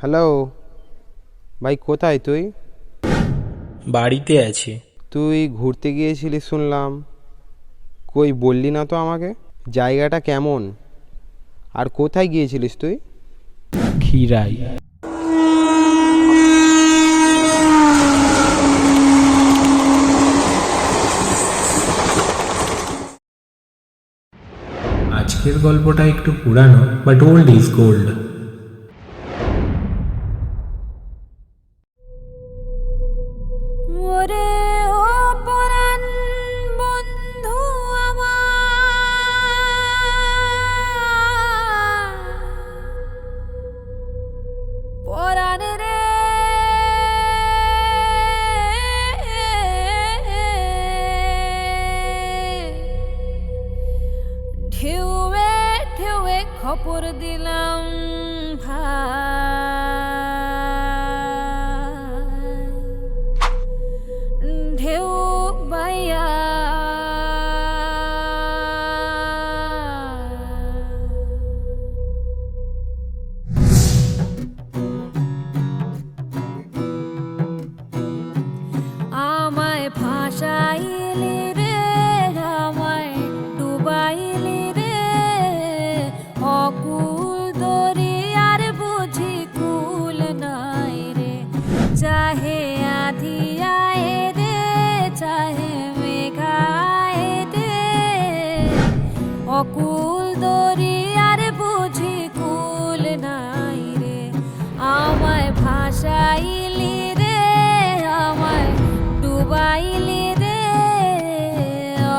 Hello ভাই, কোথায় তুই? বাড়িতে আছি। তুই ঘুরতে গিয়েছিলিস শুনলাম, কই বললি না তো আমাকে। জায়গাটা কেমন আর কোথায় গিয়েছিলিস তুই? খিরাই। আজকের গল্পটা একটু পুরানো, বাট ওল্ড ইজ গোল্ড। ওরে ও পরাণ বন্ধু আমার, পরাণ রে ঢেউয়ে ঢেউয়ে খবর দিলাম ভাই, ঢেউ বাইয়া আমায় ভাসাইলি রে, আমায় ডুবাইলি রে, অকুল দরিয়ার বুঝি কুল নাই রে। চাহে আধিয়ায় রে, চাহে মেঘায় রে, অকুল দরিয়ার বুঝি কুল নাই রে। আমায় ভাসাইলি রে, আমায় ডুবাইলি রে,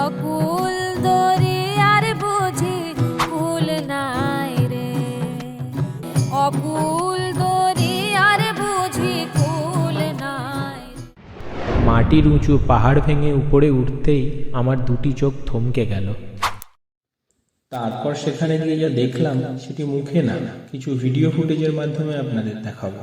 অকুল দরিয়ার বুঝি কুল নাই রে, অকুল দরিয়ার বুঝি কুল নাই। মাটির উঁচু পাহাড় ভেঙে উপরে উঠতেই আমার দুটি চোখ থমকে গেল। তারপর সেখানে গিয়ে যা দেখলাম সেটি মুখে না, কিছু ভিডিও ফুটেজের মাধ্যমে আপনাদের দেখাবো।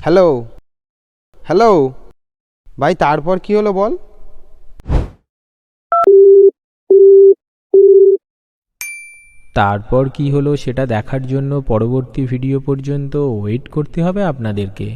হ্যালো হ্যালো ভাই, তারপর কি হলো বল। তারপর কি হলো সেটা দেখার জন্য পরবর্তী ভিডিও পর্যন্ত ওয়েট করতে হবে আপনাদেরকে।